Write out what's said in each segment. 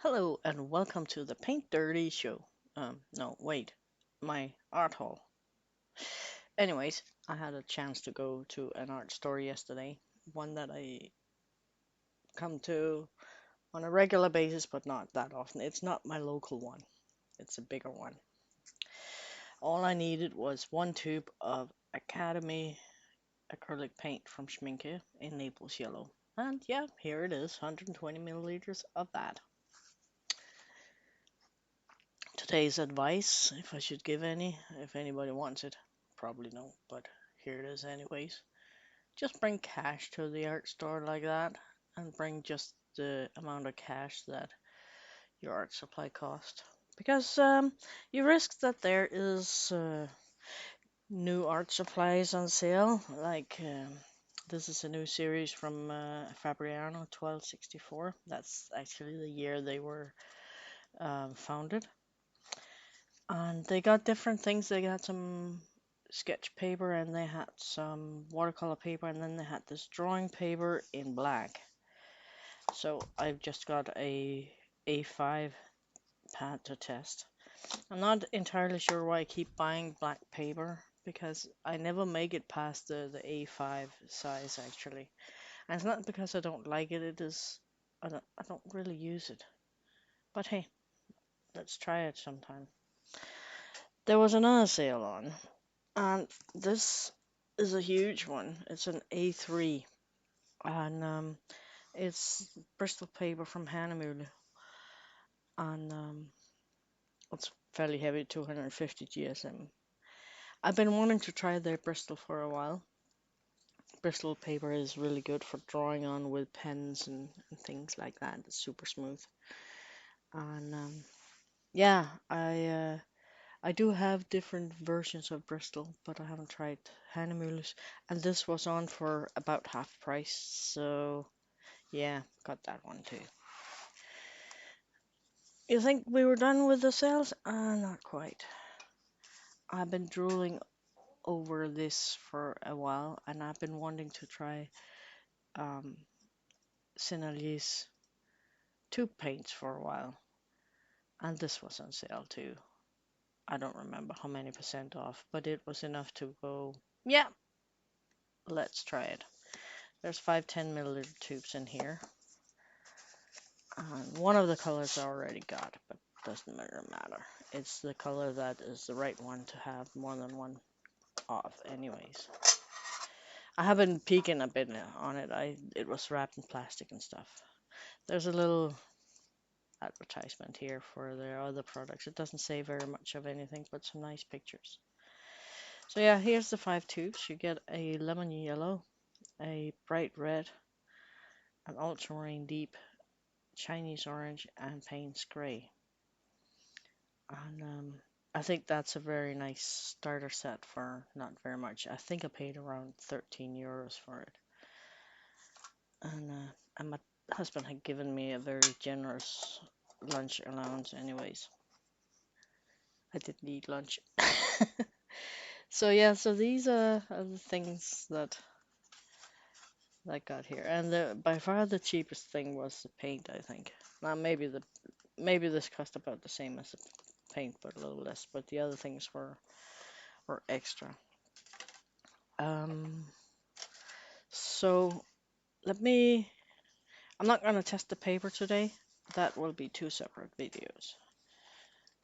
Hello and welcome to the Paint Dirty Show. No, wait, my art haul. Anyways, I had a chance to go to an art store yesterday, one that I come to on a regular basis, but not that often. It's not my local one, it's a bigger one. All I needed was one tube of Academy acrylic paint from Schminke in Naples yellow. And yeah, here it is, 120 milliliters of that. Today's advice, if I should give any, if anybody wants it, probably no, but here it is anyways. Just bring cash to the art store like that, and bring just the amount of cash that your art supply cost. Because you risk that there is new art supplies on sale, like this is a new series from Fabriano 1264. That's actually the year they were founded. And they got different things. They got some sketch paper and they had some watercolor paper and then they had this drawing paper in black. So I've just got a A5 pad to test. I'm not entirely sure why I keep buying black paper because I never make it past the A5 size actually. And it's not because I don't like it, it is I don't really use it. But hey, let's try it sometime. There was another sale on. And this is a huge one. It's an A3, and it's Bristol paper from Hahnemühle, and it's fairly heavy, 250 GSM. I've been wanting to try their Bristol for a while. Bristol paper is really good for drawing on with pens and things like that. It's super smooth, and yeah, I do have different versions of Bristol, but I haven't tried Hahnemühle's, and this was on for about half price, so yeah, got that one too. You think we were done with the sales? Not quite. I've been drooling over this for a while, and I've been wanting to try um, Sennelier's tube paints for a while, and this was on sale too. I don't remember how many percent off, but it was enough to go, yeah, let's try it. There's 5 10 milliliter tubes in here, and one of the colors I already got, but doesn't really matter. It's the color that is the right one to have more than one off anyways. I have been peeking a bit on it. It was wrapped in plastic and stuff. There's a little advertisement here for their other products. It doesn't say very much of anything, but some nice pictures. So yeah, here's the 5 tubes. You get a lemon yellow, a bright red, an ultramarine deep, Chinese orange, and Payne's gray. And I think that's a very nice starter set for not very much. I think I paid around 13 euros for it. And my husband had given me a very generous lunch allowance anyways. I didn't eat lunch. So yeah, so these are the things that I got here. And by far the cheapest thing was the paint, I think. Now maybe this cost about the same as the paint, but a little less. But the other things were extra. Um, so let me. I'm not gonna test the paper today. That will be two separate videos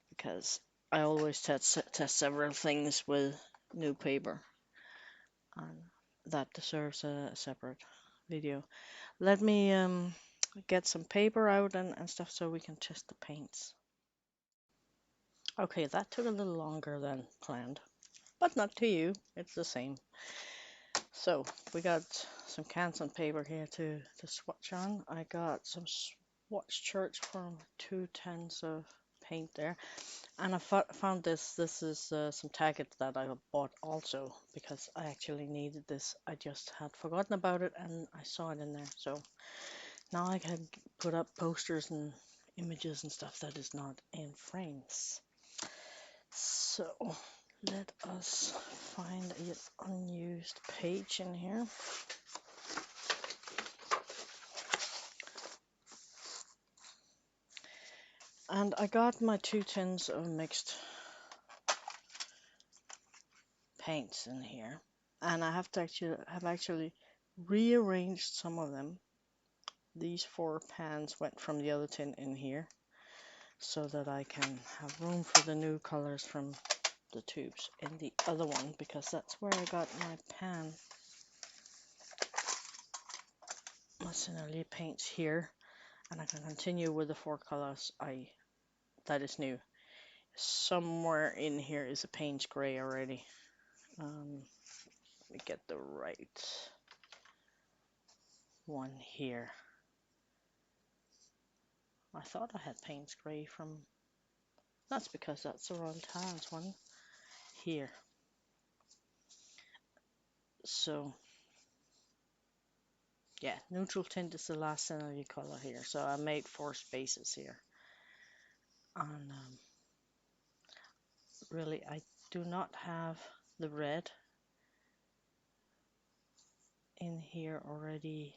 because I always test several things with new paper, and that deserves a separate video. Let me get some paper out and stuff so we can test the paints. Okay, that took a little longer than planned, but not to you. It's the same. So we got some cans on paper here to swatch on. I got some swatch charts from 2 tens of paint there. And I found this. This is some taggets that I bought also because I actually needed this. I just had forgotten about it and I saw it in there. So now I can put up posters and images and stuff that is not in frames. So let us find an unused page in here. And I got my 2 tins of mixed paints in here, and I have actually rearranged some of them. These 4 pans went from the other tin in here, so that I can have room for the new colors from the tubes in the other one, because that's where I got my pan. Macinelli paints here, and I can continue with the 4 colors that is new. Somewhere in here is a Payne's Gray already. Let me get the right one here. I thought I had Payne's Gray from. That's because that's the Royal Talents one here. So yeah, neutral tint is the last Macinelli color here. So I made 4 spaces here. And really, I do not have the red in here already,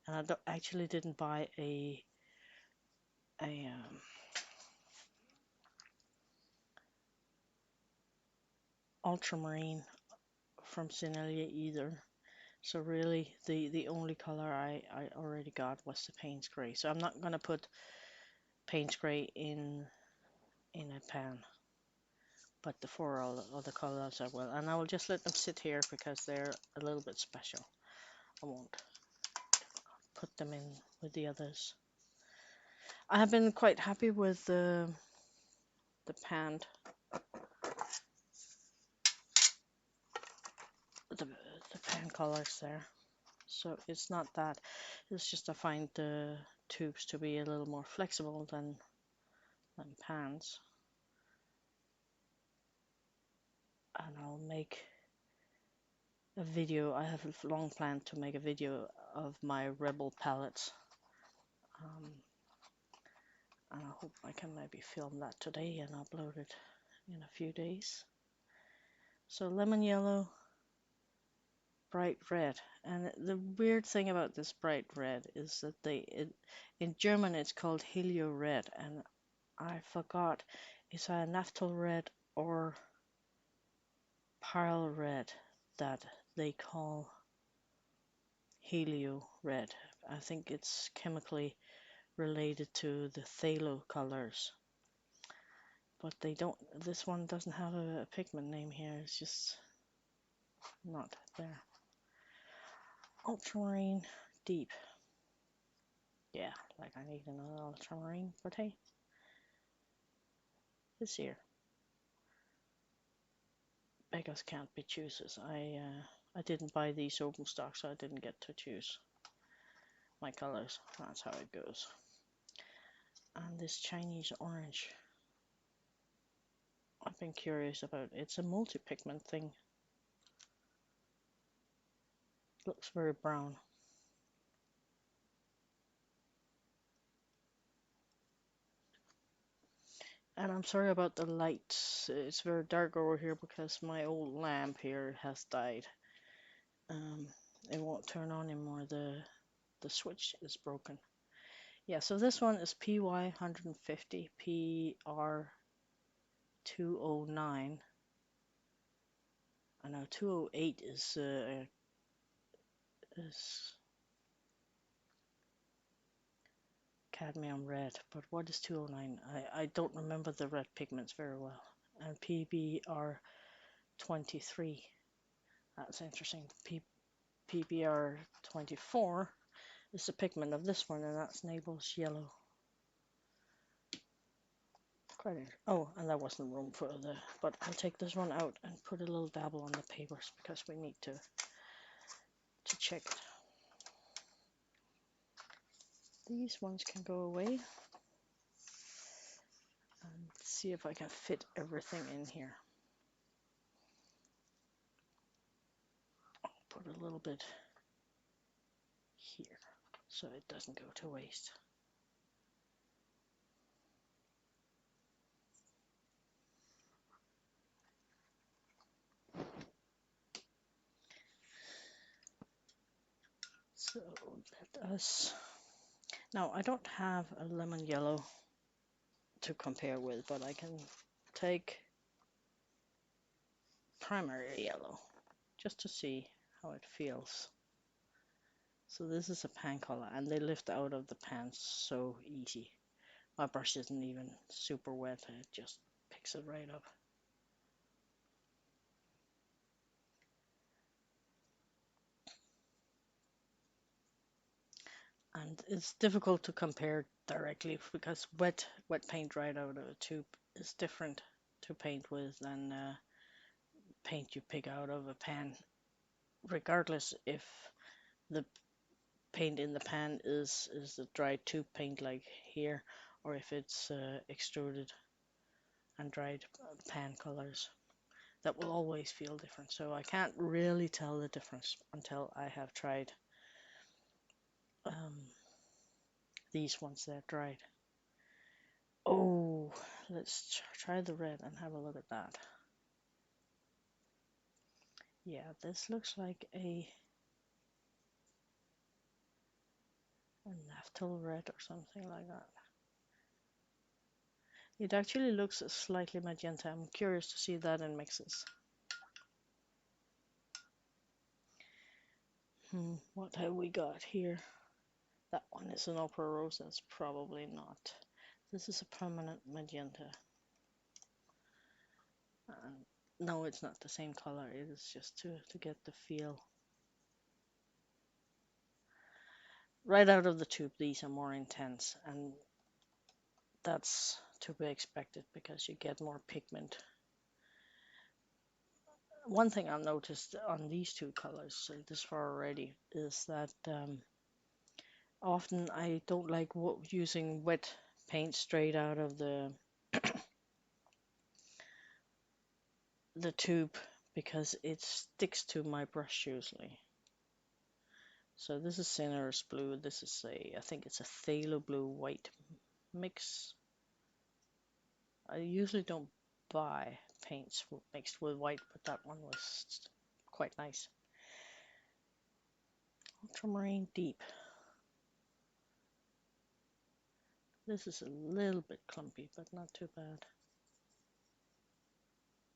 and I actually didn't buy a ultramarine from Sinelia either. So really, the only color I already got was the Payne's Gray. So I'm not gonna put Payne's Gray in a pan, but the 4 other colors I will, and I will just let them sit here because they're a little bit special. I won't put them in with the others. I have been quite happy with the pan, the pan colors there. So it's not that, it's just I find the tubes to be a little more flexible than pans. And I'll make a video. I have a long plan to make a video of my Rebel palettes. And I hope I can maybe film that today and upload it in a few days. So lemon yellow, bright red. And the weird thing about this bright red is that in German it's called helio red, and I forgot, is that a naphthol red or pyrrole red that they call helio red. I think it's chemically related to the phthalo colors, but they don't. This one doesn't have a pigment name here. It's just not there. Ultramarine deep. Yeah, like I need another ultramarine, but hey, this here. Beggars can't be choosers. I didn't buy these open stock, so I didn't get to choose my colors. That's how it goes. And this Chinese orange, I've been curious about. It's a multi-pigment thing. Looks very brown. And I'm sorry about the lights. It's very dark over here because my old lamp here has died. It won't turn on anymore. The switch is broken. Yeah, so this one is PY 150 PR 209. I know 208 is cadmium red, but what is 209? I don't remember the red pigments very well. And PBR 23. That's interesting. PBR 24 is the pigment of this one, and that's Naples yellow. Oh, and there wasn't room for the, but I'll take this one out and put a little dabble on the papers because we need to check it. These ones can go away. And see if I can fit everything in here. I'll put a little bit here so it doesn't go to waste. So let us, now I don't have a lemon yellow to compare with, but I can take primary yellow just to see how it feels. So this is a pan color, and they lift out of the pan so easy. My brush isn't even super wet, it just picks it right up. And it's difficult to compare directly because wet paint right out of a tube is different to paint with than paint you pick out of a pan, regardless if the paint in the pan is the dried tube paint like here, or if it's extruded and dried pan colors. That will always feel different. So I can't really tell the difference until I have tried these ones that dried. Oh, let's try the red and have a look at that. Yeah, this looks like a naphtha red or something like that. It actually looks slightly magenta. I'm curious to see that in mixes. What have we got here? That one is an opera rose. That's probably not. This is a permanent magenta. No, it's not the same color. It is just to get the feel. Right out of the tube, these are more intense, and that's to be expected because you get more pigment. One thing I've noticed on these two colors this far already is that often I don't like using wet paint straight out of the tube because it sticks to my brush usually. So this is Cinerus blue. This is I think it's a phthalo blue white mix. I usually don't buy paints mixed with white, but that one was quite nice. Ultramarine deep. This is a little bit clumpy, but not too bad.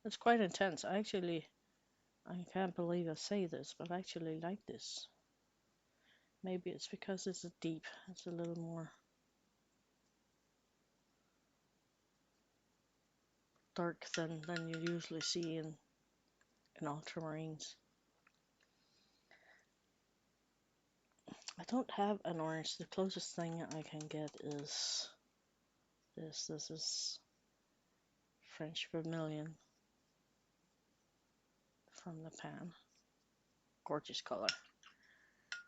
It's quite intense. I can't believe I say this, but I actually like this. Maybe it's because it's a deep. It's a little more dark than you usually see in ultramarines. I don't have an orange. The closest thing I can get is this. This is French vermilion from the pan. Gorgeous color.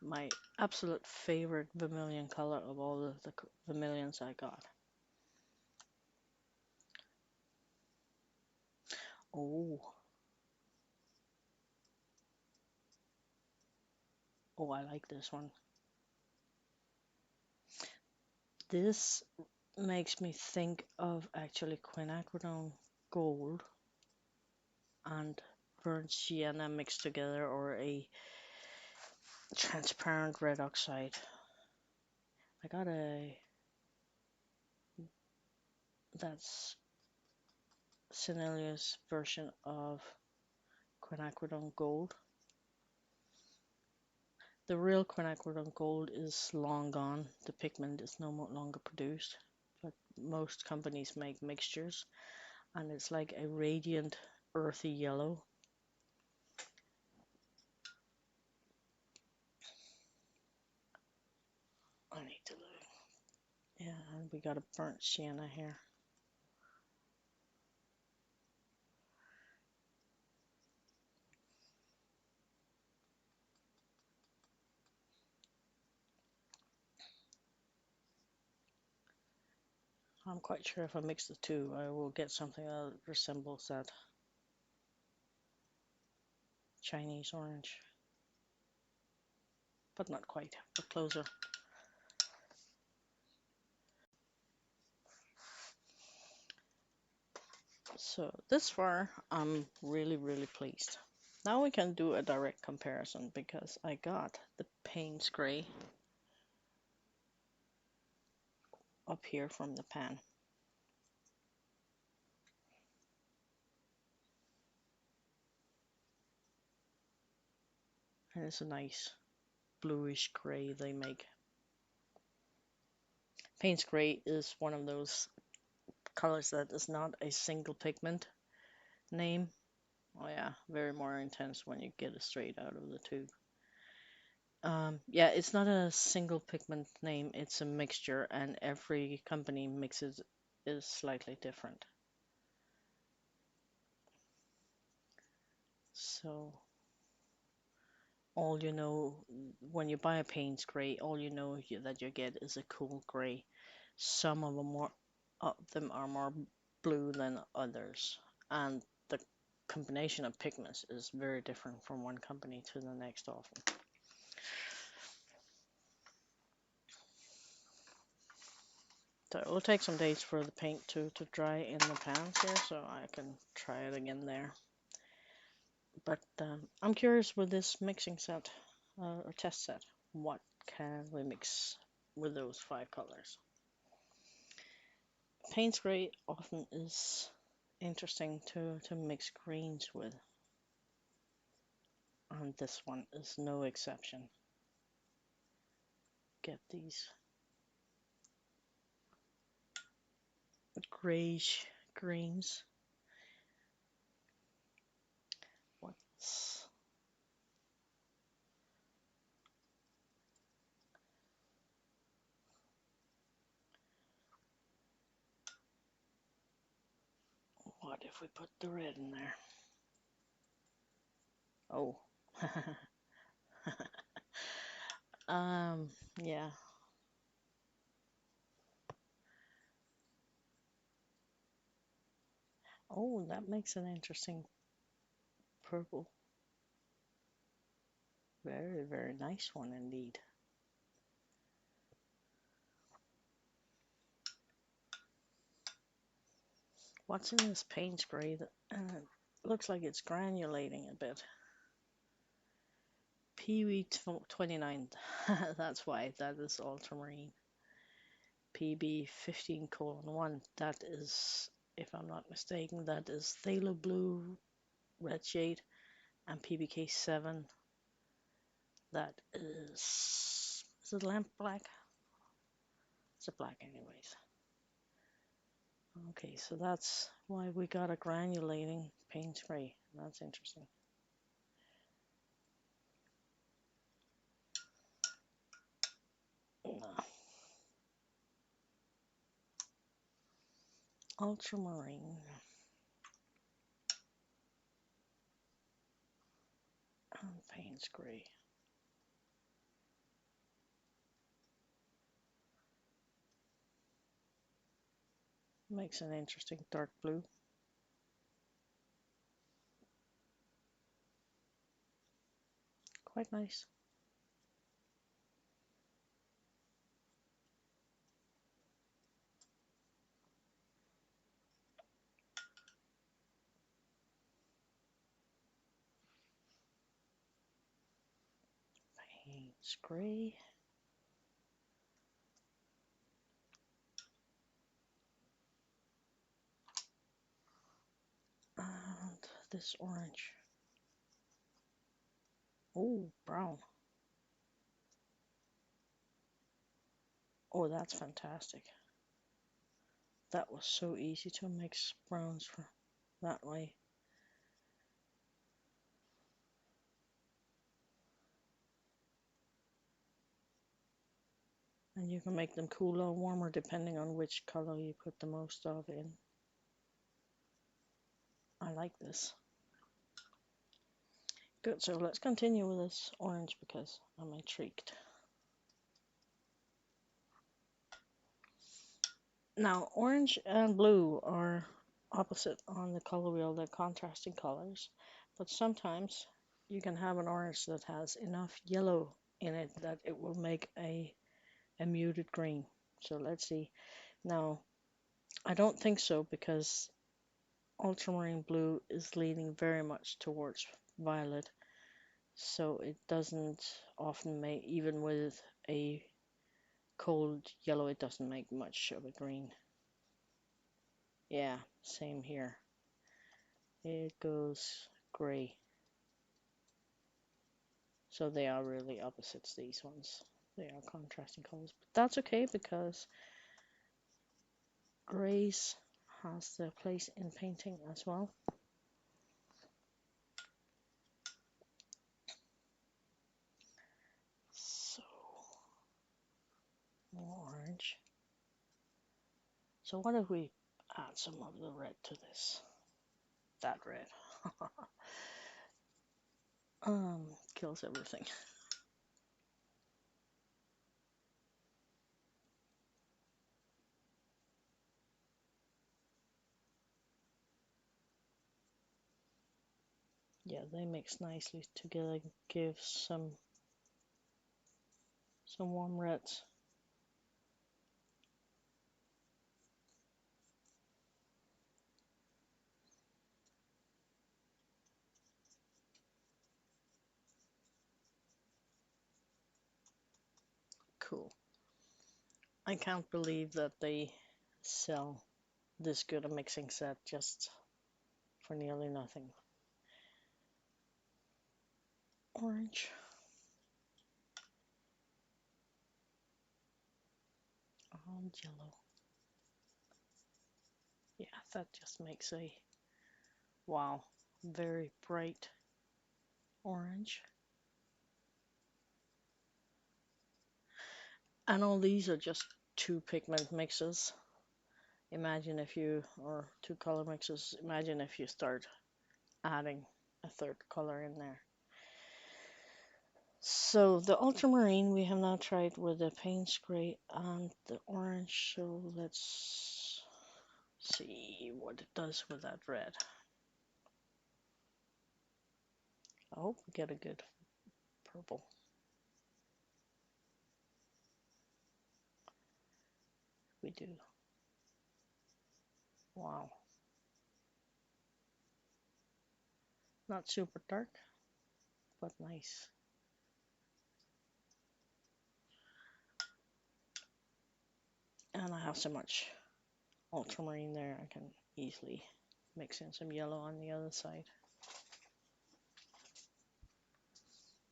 My absolute favorite vermilion color of all the vermilions I got. Oh. Oh, I like this one. This makes me think of actually quinacridone gold and burnt sienna mixed together, or a transparent red oxide. I got that's Sennelius version of quinacridone gold. The real quinacridone gold is long gone. The pigment is no longer produced, but most companies make mixtures, and it's like a radiant earthy yellow. I need to look. Yeah, and we got a burnt sienna here. I'm quite sure if I mix the two, I will get something that resembles that Chinese orange. But not quite, but closer. So this far, I'm really, really pleased. Now we can do a direct comparison because I got the Payne's Gray up here from the pan. It's a nice bluish gray they make. Payne's gray is one of those colors that is not a single pigment name. Oh yeah, very more intense when you get it straight out of the tube. Yeah, it's not a single pigment name, it's a mixture, and every company mixes is slightly different. So, all you know, when you buy a Payne's gray, all you know that you get is a cool gray. Some of them are more blue than others, and the combination of pigments is very different from one company to the next often. So it will take some days for the paint to dry in the pans here, so I can try it again there. But I'm curious with this mixing set, or test set, what can we mix with those 5 colors? Payne's gray often is interesting to mix greens with, and this one is no exception. Get these grayish greens. What's what if we put the red in there? Oh. Yeah. Oh, that makes an interesting purple. Very, very nice one indeed. What's in this Payne's gray that looks like it's granulating a bit? PB29, that's why, that is ultramarine. PB15:1, that is, if I'm not mistaken, that is phthalo blue red shade, and PBK7, that is it lamp black? It's a black anyways. Okay, so that's why we got a granulating Payne's gray. That's interesting. Ultramarine and Payne's gray. Makes an interesting dark blue. Quite nice. Payne's gray. And this orange. Oh, brown. Oh, that's fantastic. That was so easy to mix browns for that way. And you can make them cooler or warmer depending on which color you put the most of in. I like this. Good, so let's continue with this orange because I'm intrigued. Now, orange and blue are opposite on the color wheel, they're contrasting colors, but sometimes you can have an orange that has enough yellow in it that it will make a muted green. So let's see. Now, I don't think so because ultramarine blue is leaning very much towards violet, so it doesn't often make, even with a cold yellow, it doesn't make much of a green. Yeah, same here. It goes gray. So they are really opposites, these ones. They are contrasting colors. But that's okay because grays has their place in painting as well. So, more orange. So what if we add some of the red to this? That red. Kills everything. Yeah, they mix nicely together, give some warm reds. Cool. I can't believe that they sell this good a mixing set just for nearly nothing. Orange. And yellow. Yeah, that just makes a, wow, very bright orange. And all these are just two pigment mixes. Imagine if you, or two color mixes, imagine if you start adding a third color in there. So the ultramarine we have now tried with the Payne's Gray and the orange, so let's see what it does with that red. I hope we get a good purple. We do. Wow. Not super dark, but nice. And I have so much ultramarine there, I can easily mix in some yellow on the other side.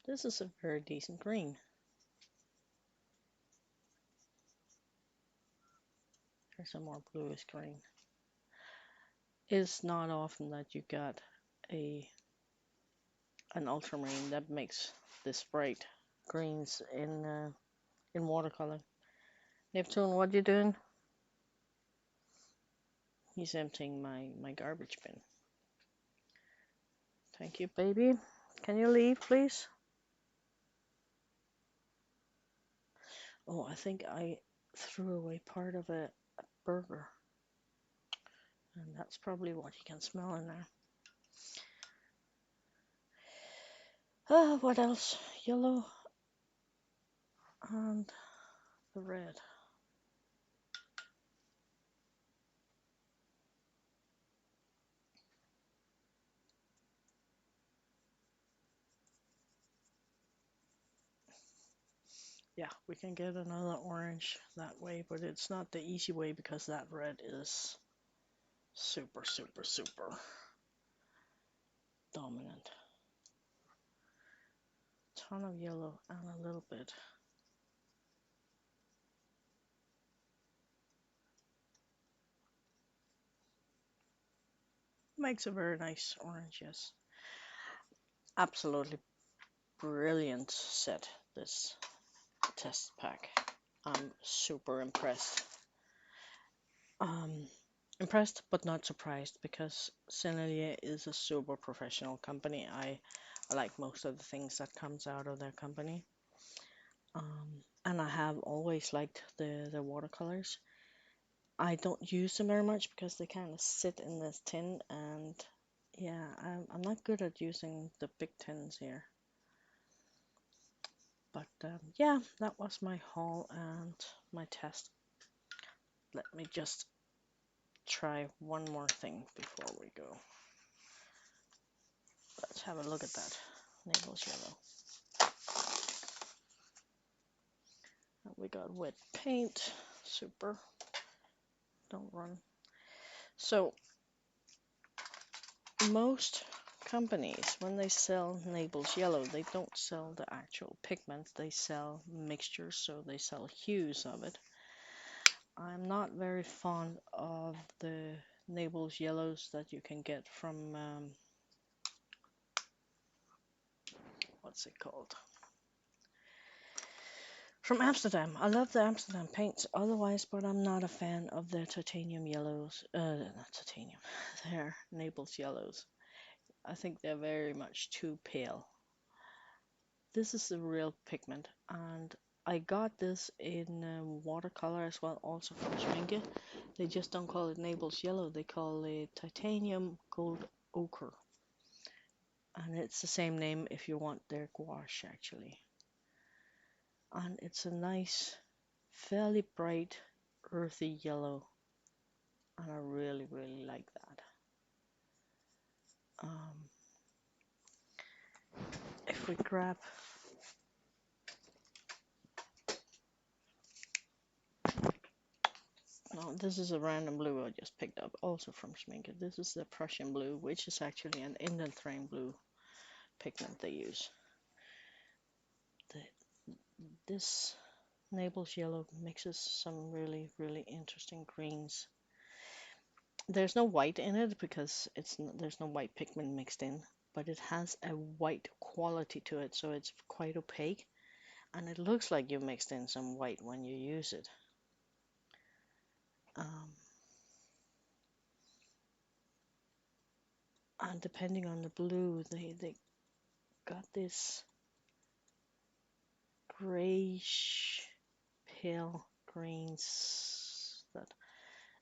This is a very decent green. Here's some more bluish green. It's not often that you got an ultramarine that makes this bright greens in watercolor. Neptune, what you doing? He's emptying my garbage bin. Thank you, baby. Can you leave, please? Oh, I think I threw away part of a burger. And that's probably what you can smell in there. What else? Yellow and the red. Yeah, we can get another orange that way, but it's not the easy way because that red is super, super, super dominant. Ton of yellow and a little bit. Makes a very nice orange, yes. Absolutely brilliant set, this test pack. I'm super impressed. Impressed but not surprised because Sennelier is a super professional company. I like most of the things that comes out of their company. And I have always liked the watercolors. I don't use them very much because they kind of sit in this tin, and yeah, I'm not good at using the big tins here. But yeah, that was my haul and my test. Let me just try one more thing before we go. Let's have a look at that Naples yellow. We got wet paint, super. Don't run. So most companies, when they sell Naples yellow, they don't sell the actual pigment, they sell mixtures, so they sell hues of it. I'm not very fond of the Naples yellows that you can get from, what's it called? From Amsterdam. I love the Amsterdam paints otherwise, but I'm not a fan of their titanium yellows. Not titanium, their Naples yellows. I think they're very much too pale. This is the real pigment, and I got this in watercolor as well, also from Schminke. They just don't call it Naples yellow, they call it titanium gold ochre. And it's the same name if you want their gouache, actually. And it's a nice, fairly bright, earthy yellow, and I really, really like that. If we grab, no, this is a random blue I just picked up, also from Schminke. This is the Prussian blue, which is actually an indanthrene blue pigment they use. This Naples yellow mixes some really, really interesting greens. There's no white in it because there's no white pigment mixed in, but it has a white quality to it, so it's quite opaque, and it looks like you mixed in some white when you use it. And depending on the blue, they got this grayish pale greens that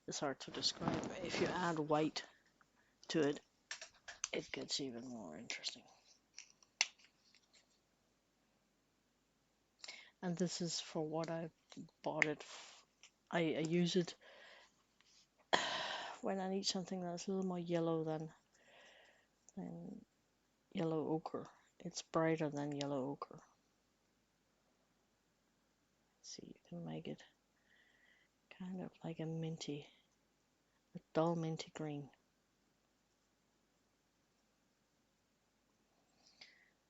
is hard to describe. If you add white to it, it gets even more interesting. And this is for what I bought it. I use it when I need something that's a little more yellow than yellow ochre. It's brighter than yellow ochre. See, you can make it kind of like a minty, a dull minty green.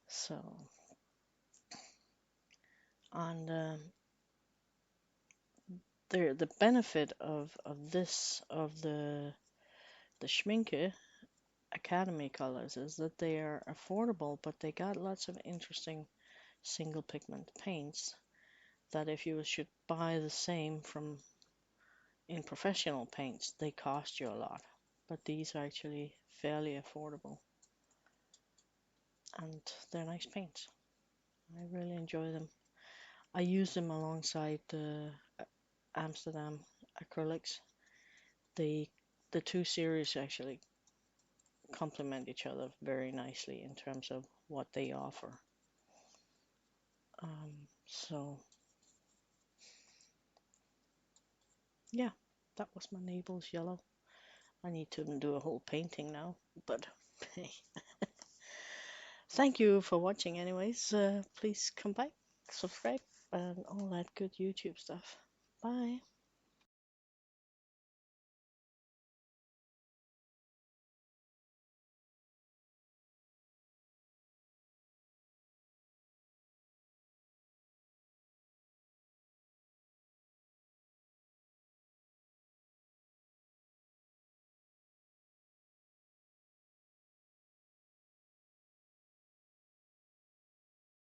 So, and the benefit of the Schminke Academy colors is that they are affordable, but they got lots of interesting single pigment paints that if you should buy the same from in professional paints, they cost you a lot. But these are actually fairly affordable, and they're nice paints. I really enjoy them. I use them alongside the Amsterdam acrylics. They the two series actually complement each other very nicely in terms of what they offer. So yeah, that was my Naples yellow. I need to do a whole painting now, but hey. Thank you for watching anyways. Please come back, subscribe, and all that good YouTube stuff. Bye.